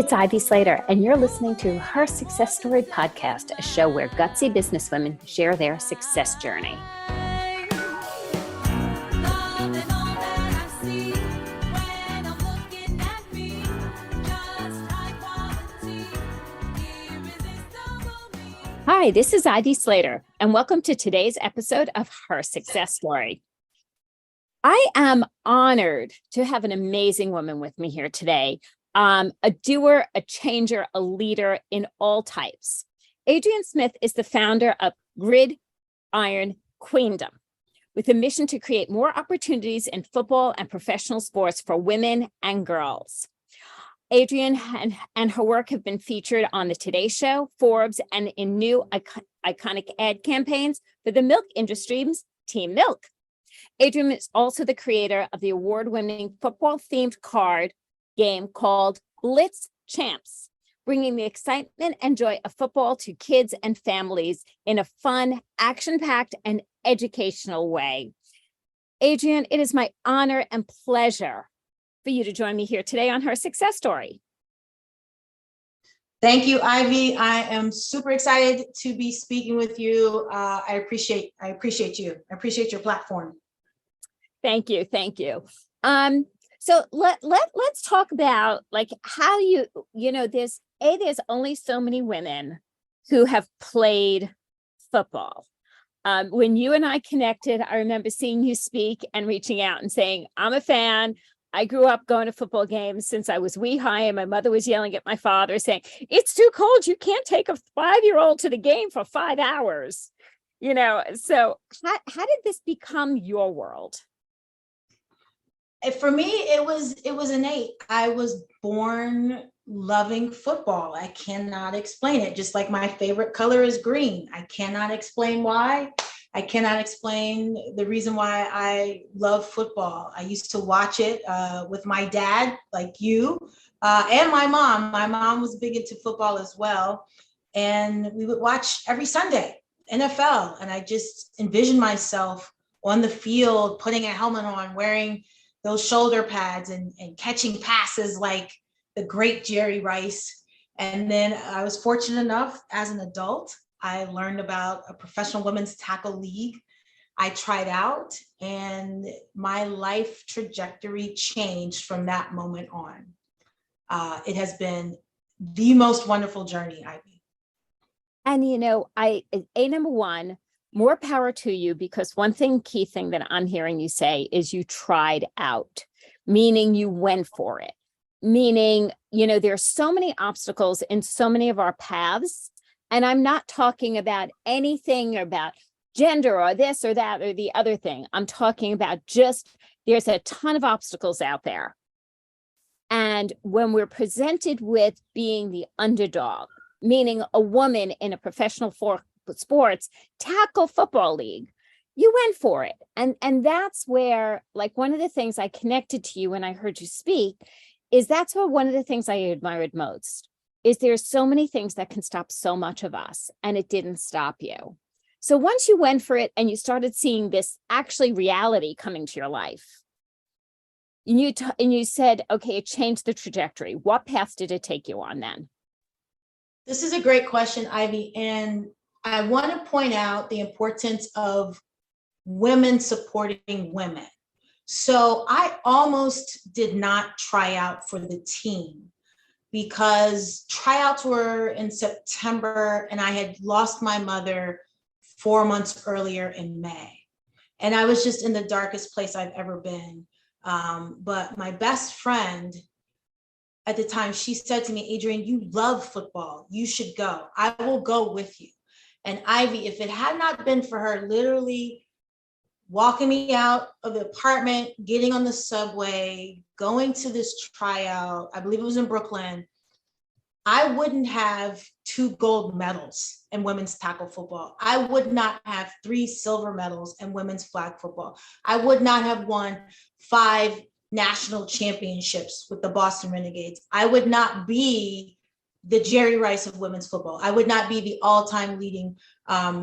It's Ivy Slater, and you're listening to Her Success Story podcast, a show where gutsy businesswomen share their success journey. Hi, this is Ivy Slater, and welcome to today's episode of Her Success Story. I am honored to have an amazing woman with me here today. A doer, a changer, a leader in all types. Adrienne Smith is the founder of Gridiron Queendom, with a mission to create more opportunities in football and professional sports for women and girls. Adrienne and her work have been featured on the Today Show, Forbes, and in new iconic ad campaigns for the milk industry's Team Milk. Adrienne is also the creator of the award-winning football-themed card game called Blitz Champz, bringing the excitement and joy of football to kids and families in a fun, action-packed, and educational way. Adrienne, it is my honor and pleasure for you to join me here today on Her Success Story. Thank you, Ivy. I am super excited to be speaking with you. I appreciate you. I appreciate your platform. Thank you. So let's talk about like how there's only so many women who have played football. When you and I connected, I remember seeing you speak and reaching out and saying, I'm a fan. I grew up going to football games since I was wee high, and my mother was yelling at my father saying, it's too cold. You can't take a 5-year-old to the game for 5 hours. So how did this become your world? For me, it was innate. I was born loving football. I cannot explain it. Just like my favorite color is green. I cannot explain why. I cannot explain the reason why I love football. I used to watch it with my dad, like you, and my mom. My mom was big into football as well. And we would watch every Sunday, NFL. And I just envisioned myself on the field, putting a helmet on, wearing those shoulder pads and catching passes like the great Jerry Rice. And then I was fortunate enough as an adult, I learned about a professional women's tackle league. I tried out and my life trajectory changed from that moment on. It has been the most wonderful journey, Ivy. And number one, more power to you, because one key thing that I'm hearing you say is you tried out, meaning you went for it, meaning, there's so many obstacles in so many of our paths. And I'm not talking about anything about gender or this or that or the other thing. I'm talking about there's a ton of obstacles out there. And when we're presented with being the underdog, meaning a woman in a professional sports tackle football league, you went for it. And that's where, like, one of the things I connected to you when I heard you speak is that's what one of the things I admired most is there's so many things that can stop so much of us, and it didn't stop you. So once you went for it and you started seeing this actually reality coming to your life, and you said, okay, it changed the trajectory. What path did it take you on then? This is a great question, Ivy. And I want to point out the importance of women supporting women. So I almost did not try out for the team because tryouts were in September and I had lost my mother 4 months earlier in May. And I was just in the darkest place I've ever been. But my best friend at the time, she said to me, Adrienne, you love football. You should go. I will go with you. And Ivy, if it had not been for her literally walking me out of the apartment, getting on the subway, going to this tryout, I believe it was in Brooklyn, I wouldn't have 2 gold medals in women's tackle football. I would not have 3 silver medals in women's flag football. I would not have won 5 national championships with the Boston Renegades. I would not be the Jerry Rice of women's football. I would not be the all-time leading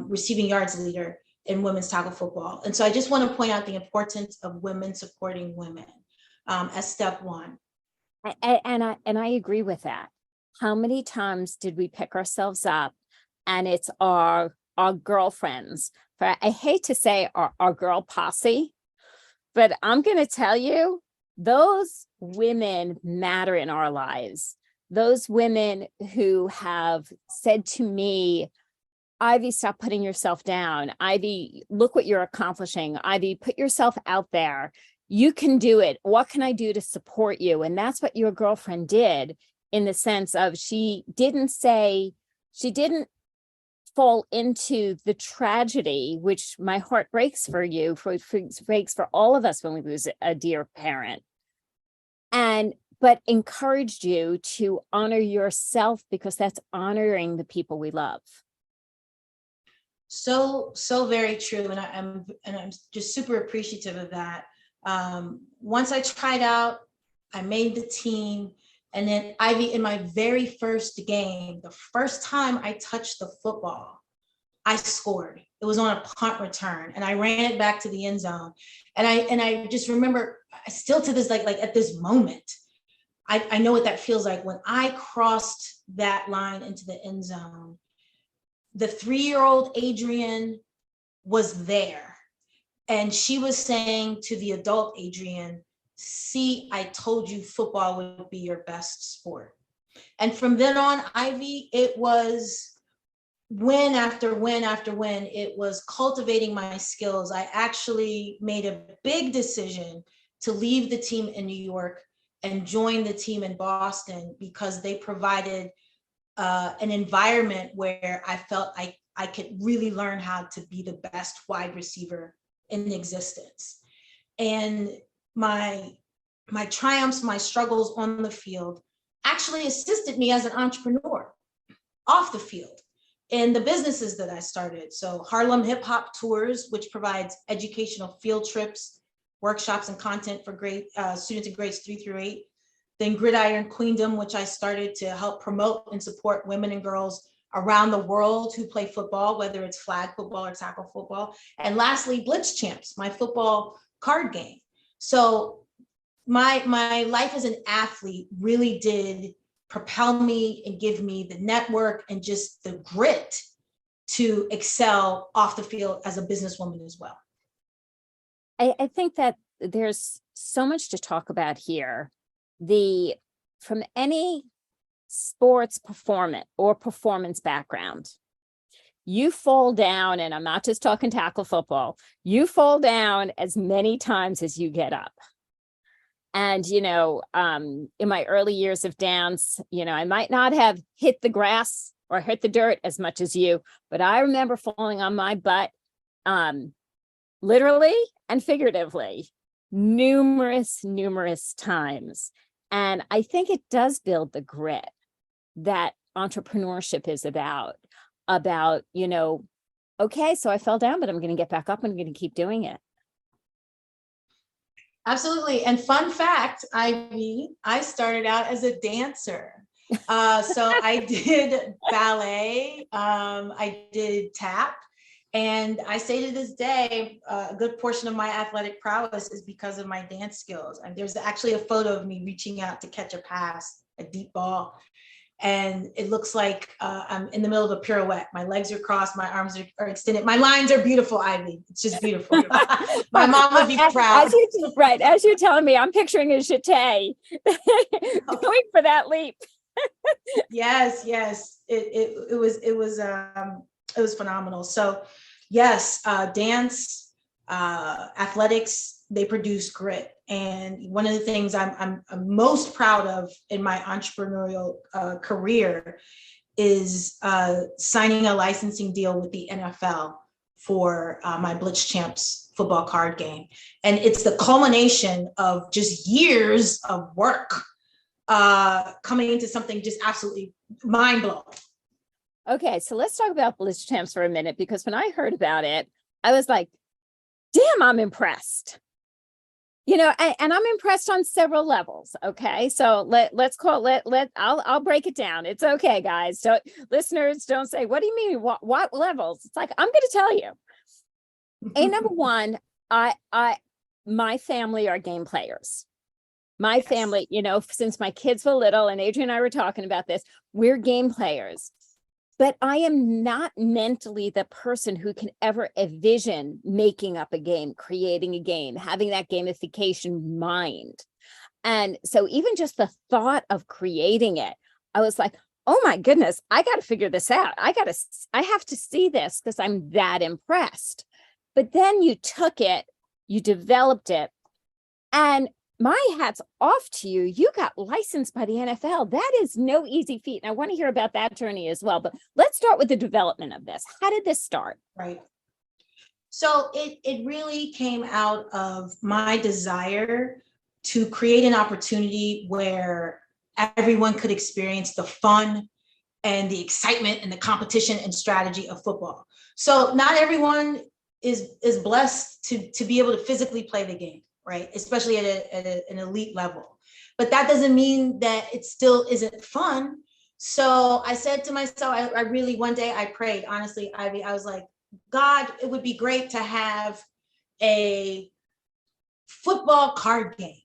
receiving yards leader in women's tackle football. And so I just want to point out the importance of women supporting women as step one. And I agree with that. how many times did we pick ourselves up and it's our girlfriends, but I hate to say our girl posse, but I'm going to tell you, those women matter in our lives. Those women who have said to me, Ivy, stop putting yourself down. Ivy, look what you're accomplishing. Ivy, put yourself out there. You can do it. What can I do to support you? And that's what your girlfriend did, in the sense of she didn't fall into the tragedy, which my heart breaks for you, breaks for all of us when we lose a dear parent. But encouraged you to honor yourself, because that's honoring the people we love. So very true. And I'm just super appreciative of that. Once I tried out, I made the team. And then Ivy, in my very first game, the first time I touched the football, I scored. It was on a punt return, and I ran it back to the end zone. And I just remember, still to this, like at this moment, I know what that feels like. When I crossed that line into the end zone, the 3-year-old Adrienne was there, and she was saying to the adult Adrienne, see, I told you football would be your best sport. And from then on, Ivy, it was win after win after win. It was cultivating my skills. I actually made a big decision to leave the team in New York and join the team in Boston, because they provided an environment where I felt I could really learn how to be the best wide receiver in existence. And my triumphs, my struggles on the field actually assisted me as an entrepreneur off the field in the businesses that I started. So Harlem Hip Hop Tours, which provides educational field trips, workshops, and content for students in grades 3 through 8. Then Gridiron Queendom, which I started to help promote and support women and girls around the world who play football, whether it's flag football or tackle football. And lastly, Blitz Champz, my football card game. So my life as an athlete really did propel me and give me the network and just the grit to excel off the field as a businesswoman as well. I think that there's so much to talk about here. From any sports performance background, you fall down, and I'm not just talking tackle football, you fall down as many times as you get up. And, in my early years of dance, I might not have hit the grass or hit the dirt as much as you, but I remember falling on my butt, literally and figuratively, numerous times. And I think it does build the grit that entrepreneurship is about, okay, so I fell down, but I'm going to get back up and I'm going to keep doing it. Absolutely. And fun fact, Ivy, I started out as a dancer. So I did ballet, I did tap, and I say to this day, a good portion of my athletic prowess is because of my dance skills. And there's actually a photo of me reaching out to catch a pass, a deep ball. And it looks like I'm in the middle of a pirouette. My legs are crossed, my arms are extended. My lines are beautiful, Ivy. It's just beautiful. My mom would be proud. As you're telling me, I'm picturing a jeté going for that leap. Yes. It was phenomenal. So yes, dance, athletics, they produce grit. And one of the things I'm most proud of in my entrepreneurial career is signing a licensing deal with the NFL for my Blitz Champz football card game. And it's the culmination of just years of work coming into something just absolutely mind-blowing. Okay, so let's talk about Blitz Champz for a minute, because when I heard about it, I was like, damn, I'm impressed. And I'm impressed on several levels. Okay, so I'll break it down. It's okay, guys. Listeners don't say, what do you mean? What levels? It's like, I'm going to tell you. Number one, my family are game players. My family, since my kids were little, and Adrienne and I were talking about this, we're game players. But I am not mentally the person who can ever envision making up a game, creating a game, having that gamification mind. And so even just the thought of creating it, I was like, oh my goodness, I got to figure this out. I have to see this because I'm that impressed. But then you took it, you developed it, and my hat's off to you. You got licensed by the NFL. That is no easy feat. And I want to hear about that journey as well. But let's start with the development of this. How did this start? Right. So it really came out of my desire to create an opportunity where everyone could experience the fun and the excitement and the competition and strategy of football. So not everyone is blessed to be able to physically play the game, right? Especially at an elite level. But that doesn't mean that it still isn't fun. So I said to myself, I really, one day I prayed, honestly, Ivy, I was like, God, it would be great to have a football card game,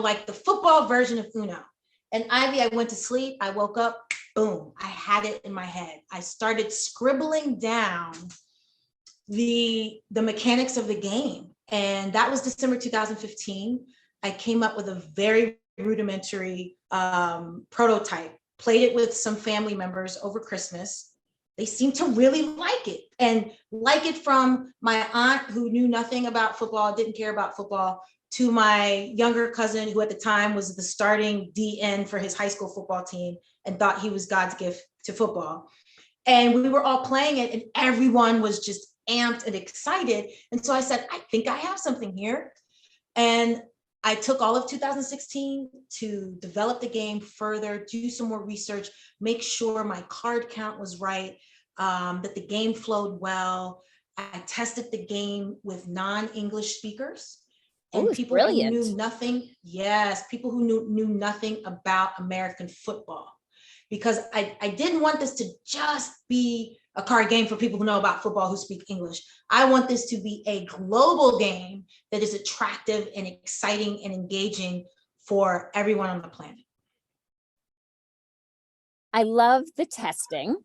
like the football version of Uno. And Ivy, I went to sleep, I woke up, boom, I had it in my head. I started scribbling down the mechanics of the game. And that was December 2015. I came up with a very rudimentary prototype, played it with some family members over Christmas. They seemed to really like it, and like it from my aunt who knew nothing about football, didn't care about football, to my younger cousin who at the time was the starting DN for his high school football team and thought he was God's gift to football. And we were all playing it and everyone was just amped and excited. And so I said, I think I have something here. And I took all of 2016 to develop the game further, do some more research, make sure my card count was right, that the game flowed well. I tested the game with non-English speakers and people who knew nothing. Yes, people who knew nothing about American football. Because I didn't want this to just be a card game for people who know about football who speak English. I want this to be a global game that is attractive and exciting and engaging for everyone on the planet. I love the testing.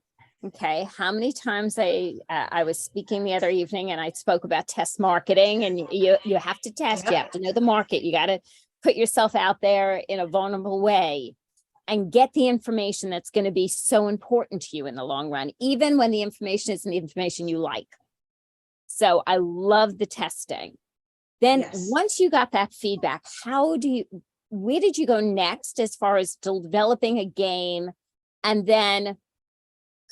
Okay, how many times I was speaking the other evening and I spoke about test marketing, and you have to test, you have to know the market, you got to put yourself out there in a vulnerable way and get the information that's going to be so important to you in the long run, even when the information isn't the information you like. So I love the testing. Then once you got that feedback, where did you go next as far as developing a game and then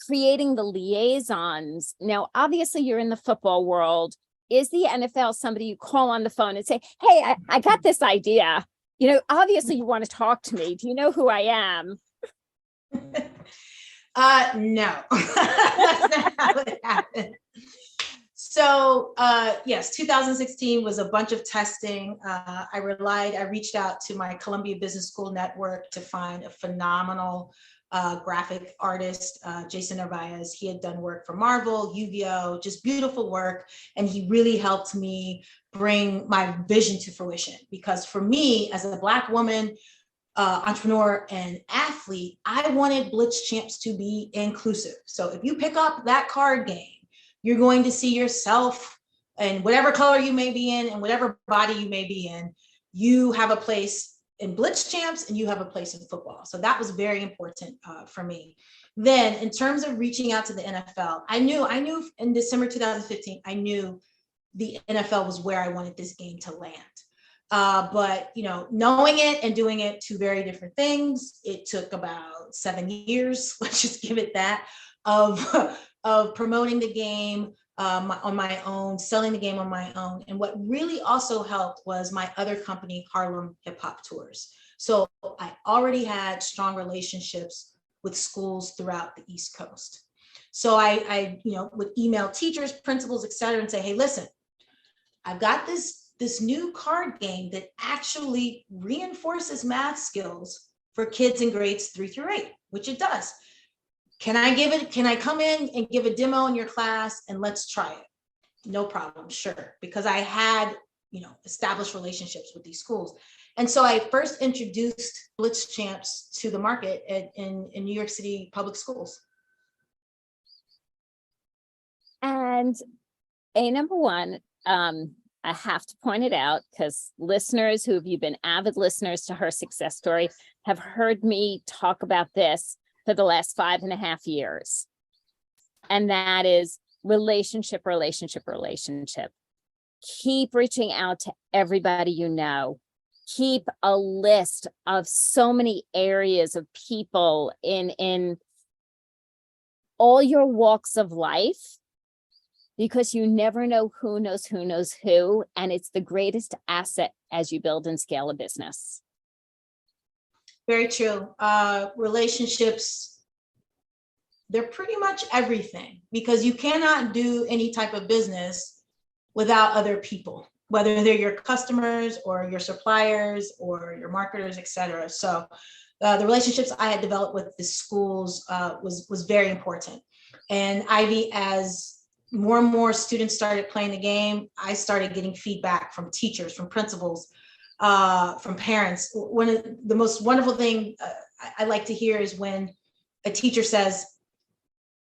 creating the liaisons? Now, obviously you're in the football world. Is the NFL somebody you call on the phone and say, hey, I got this idea. Obviously you want to talk to me. Do you know who I am? No, that's not how it happened. So yes, 2016 was a bunch of testing. I reached out to my Columbia Business School network to find a phenomenal graphic artist, Jason Narvaez. He had done work for Marvel, Yu-Gi-Oh, just beautiful work. And he really helped me bring my vision to fruition. Because for me, as a Black woman, entrepreneur and athlete, I wanted Blitz Champz to be inclusive. So if you pick up that card game, you're going to see yourself in whatever color you may be in and whatever body you may be in. You have a place in Blitz Champz and you have a place in football. So that was very important for me. Then in terms of reaching out to the NFL, I knew in December 2015, I knew the NFL was where I wanted this game to land. But knowing it and doing it, two very different things. It took about 7 years, let's just give it that, of promoting the game on my own, selling the game on my own. And what really also helped was my other company, Harlem Hip Hop Tours. So I already had strong relationships with schools throughout the East Coast. So I would email teachers, principals, et cetera, and say, hey, listen, I've got this new card game that actually reinforces math skills for kids in grades 3 through 8, which it does. Can I come in and give a demo in your class and let's try it? No problem, sure. Because I had, established relationships with these schools. And so I first introduced Blitz Champz to the market in New York City public schools. And number one, I have to point it out because listeners who have been avid listeners to her success story have heard me talk about this for the last 5.5 years. And that is relationship, relationship, relationship. Keep reaching out to everybody you know. Keep a list of so many areas of people in all your walks of life, because you never know who knows who, and it's the greatest asset as you build and scale a business. Very true. Relationships, they're pretty much everything, because you cannot do any type of business without other people, whether they're your customers or your suppliers or your marketers, et cetera. So the relationships I had developed with the schools was very important. And Ivy, as more and more students started playing the game, I started getting feedback from teachers, from principals, from parents. One of the most wonderful thing I like to hear is when a teacher says,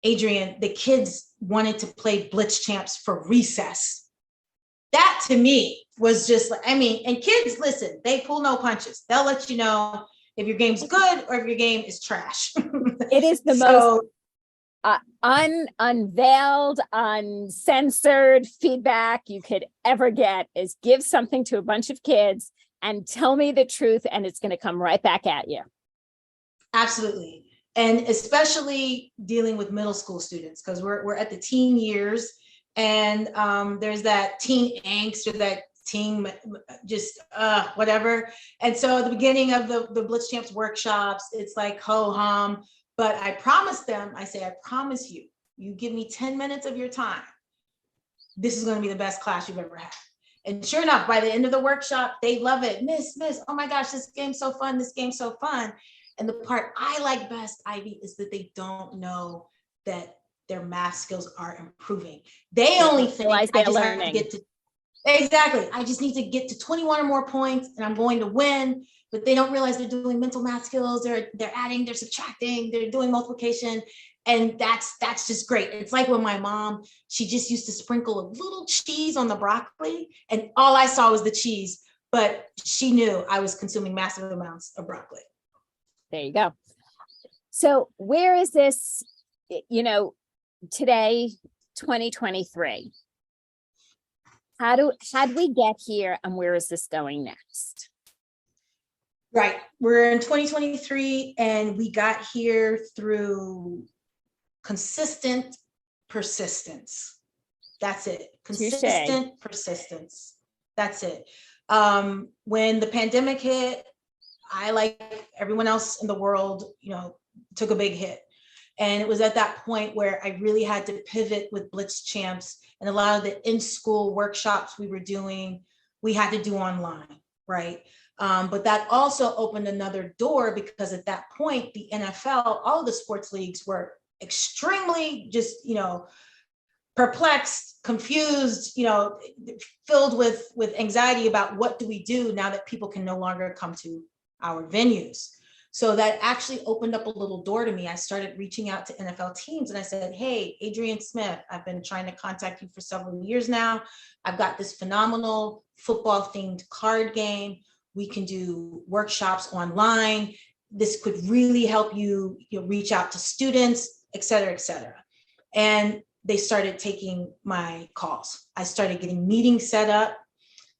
Adrienne, the kids wanted to play Blitz Champz for recess. That to me was just like, I mean, and kids, listen, they pull no punches. They'll let you know if your game's good or if your game is trash. It is the most unveiled, uncensored feedback you could ever get, is give something to a bunch of kids and tell me the truth, and it's going to come right back at you. Absolutely. And especially dealing with middle school students, because we're at the teen years, and there's that teen angst or that teen just whatever. And so at the beginning of the Blitz Champz workshops, it's like ho-hum. But I promised them, I say, I promise you, you give me 10 minutes of your time, this is going to be the best class you've ever had. And sure enough, by the end of the workshop, they love it. Miss, oh my gosh, this game's so fun. This game's so fun. And the part I like best, Ivy, is that they don't know that their math skills are improving. They only think I just have to get to, exactly, I just need to get to 21 or more points and I'm going to win. But they don't realize they're doing mental math skills. They're adding, they're subtracting, they're doing multiplication. And that's just great. It's like when my mom, she just used to sprinkle a little cheese on the broccoli, and all I saw was the cheese, but she knew I was consuming massive amounts of broccoli. There you go. So where is this, today, 2023? How'd we get here, and where is this going next? Right. We're in 2023, and we got here through consistent persistence. That's it. Consistent persistence. That's it. When the pandemic hit, I, like everyone else in the world, took a big hit. And it was at that point where I really had to pivot with Blitz Champz, and a lot of the in-school workshops we were doing, we had to do online, right? But that also opened another door, because at that point, the NFL, all of the sports leagues were extremely just, perplexed, confused, filled with anxiety about what do we do now that people can no longer come to our venues. So that actually opened up a little door to me. I started reaching out to NFL teams, and I said, hey, Adrienne Smith, I've been trying to contact you for several years now. I've got this phenomenal football themed card game. We can do workshops online. This could really help you, reach out to students, et cetera, et cetera. And they started taking my calls. I started getting meetings set up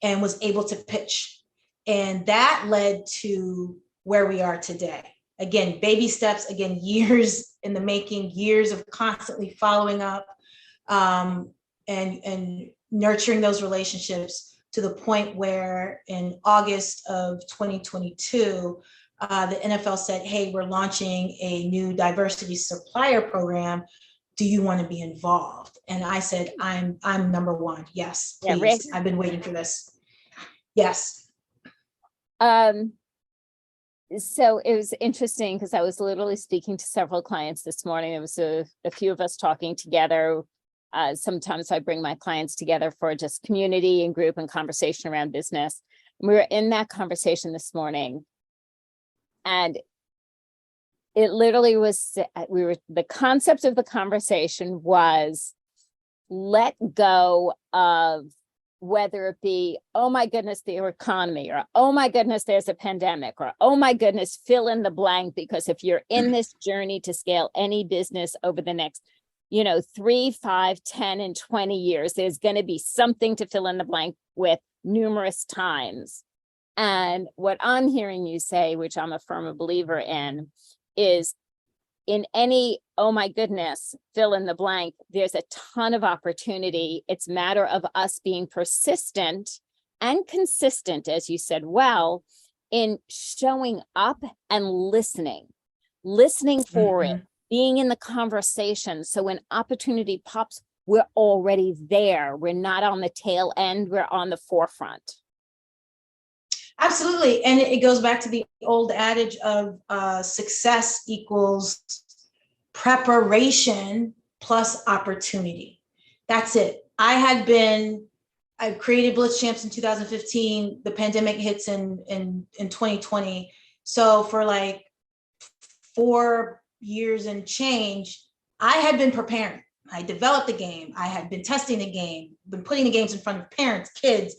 and was able to pitch. And that led to where we are today. Again, baby steps, again, years in the making, years of constantly following up and nurturing those relationships, to the point where in August of 2022, the NFL said, hey, we're launching a new diversity supplier program. Do you want to be involved? And I said, I'm number one. Yes, please. Yeah, I've been waiting for this. Yes. So it was interesting, because I was literally speaking to several clients this morning. There was a few of us talking together. Sometimes I bring my clients together for just community and group and conversation around business. We were in that conversation this morning, and it literally was, the concept of the conversation was, let go of whether it be, oh my goodness, the economy, or oh my goodness, there's a pandemic, or oh my goodness, fill in the blank. Because if you're in this journey to scale any business over the next, 3, 5, 10, and 20 years, there's going to be something to fill in the blank with numerous times. And what I'm hearing you say, which I'm a firm believer in, is in any, oh my goodness, fill in the blank, there's a ton of opportunity. It's a matter of us being persistent and consistent, as you said, well, in showing up and listening for it, being in the conversation. So when opportunity pops, we're already there. We're not on the tail end, we're on the forefront. Absolutely. And it goes back to the old adage of success equals preparation plus opportunity. That's it. I created Blitz Champz in 2015. The pandemic hits in 2020. So for like 4 years and change, I had been preparing. I developed the game. I had been testing the game, been putting the games in front of parents, kids,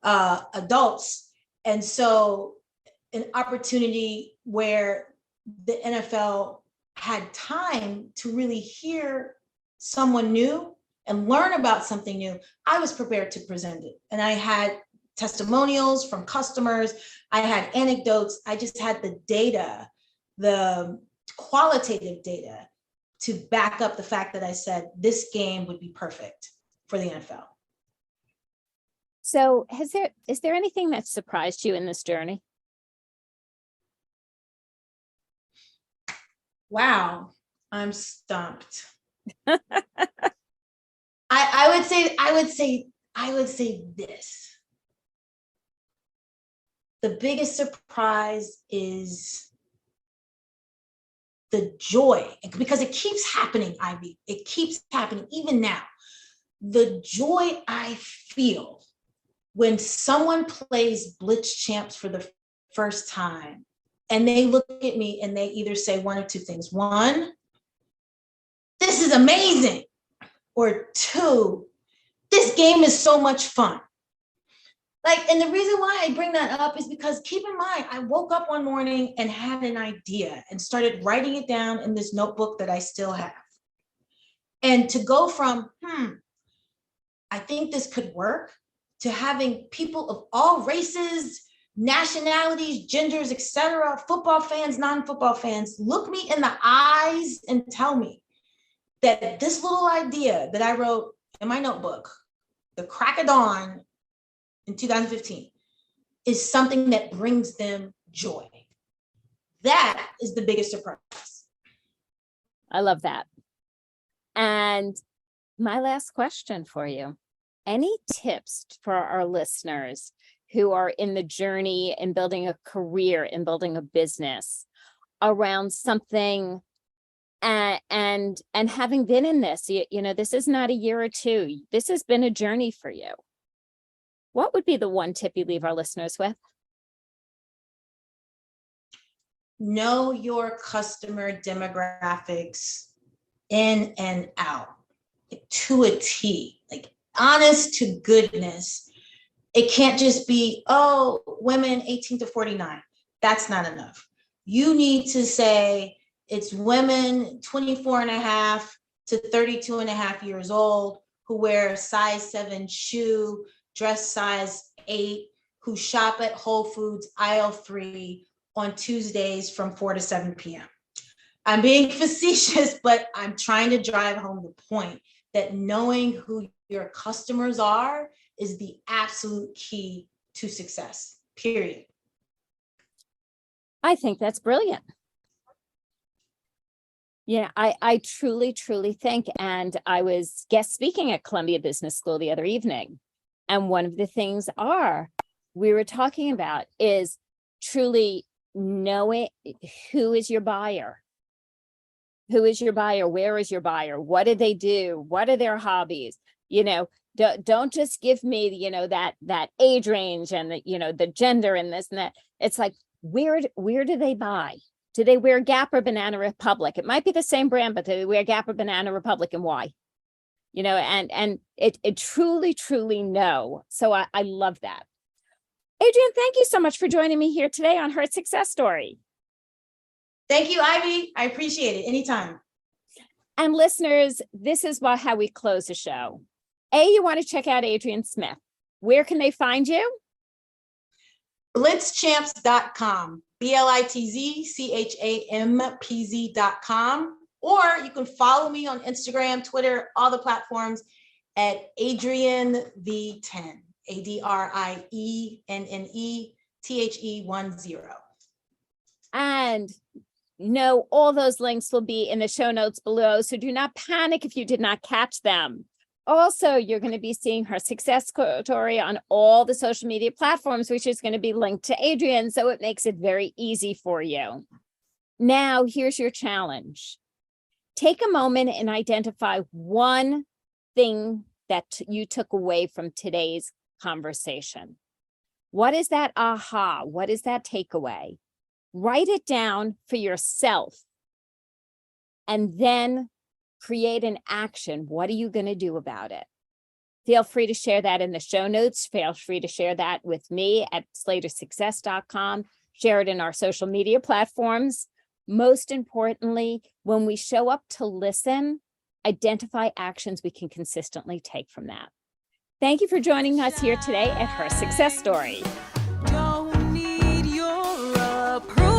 adults. And so an opportunity where the NFL had time to really hear someone new and learn about something new, I was prepared to present it. And I had testimonials from customers. I had anecdotes. I just had the data, the qualitative data, to back up the fact that I said this game would be perfect for the NFL. So is there anything that surprised you in this journey? Wow, I'm stumped. I would say this. The biggest surprise is the joy, because it keeps happening, Ivy. It keeps happening even now. The joy I feel when someone plays Blitz Champz for the first time and they look at me and they either say one of two things. One, this is amazing. Or two, this game is so much fun. And the reason why I bring that up is because keep in mind, I woke up one morning and had an idea and started writing it down in this notebook that I still have. And to go from, I think this could work, to having people of all races, nationalities, genders, etc., football fans, non-football fans, look me in the eyes and tell me that this little idea that I wrote in my notebook, the crack of dawn in 2015, is something that brings them joy. That is the biggest surprise. I love that. And my last question for you, any tips for our listeners who are in the journey in building a career, in building a business around something, and having been in this, this is not a year or two, this has been a journey for you. What would be the one tip you leave our listeners with? Know your customer demographics in and out, to a T, honest to goodness. It can't just be, women 18 to 49. That's not enough. You need to say it's women 24 and a half to 32 and a half years old who wear a size 7 shoe, dress size 8, who shop at Whole Foods aisle 3 on Tuesdays from 4 to 7 p.m. I'm being facetious, but I'm trying to drive home the point that knowing who your customers are is the absolute key to success, period. I think that's brilliant. Yeah, I truly, truly think, and I was guest speaking at Columbia Business School the other evening, and one of the things we were talking about is truly knowing who is your buyer. Who is your buyer? Where is your buyer? What do they do? What are their hobbies? Don't just give me, that age range and the gender and this and that. It's like, where do they buy? Do they wear Gap or Banana Republic? It might be the same brand, but do they wear Gap or Banana Republic, and why? And it truly no. So I love that. Adrienne, thank you so much for joining me here today on Her Success Story. Thank you, Ivy. I appreciate it. Anytime. And listeners, this is how we close the show. You want to check out Adrienne Smith. Where can they find you? BlitzChampz.com, BlitzChampz.com. Or you can follow me on Instagram, Twitter, all the platforms at Adrienne V10, ADRIENNETHE10. And all those links will be in the show notes below. So do not panic if you did not catch them. Also, you're going to be seeing her success story on all the social media platforms, which is going to be linked to Adrienne. So it makes it very easy for you. Now, here's your challenge. Take a moment and identify one thing that you took away from today's conversation. What is that aha? What is that takeaway? Write it down for yourself and then create an action. What are you going to do about it? Feel free to share that in the show notes. Feel free to share that with me at slatersuccess.com. Share it in our social media platforms. Most importantly, when we show up to listen, identify actions we can consistently take from that. Thank you for joining us here today at Her Success Story. Don't need your approval.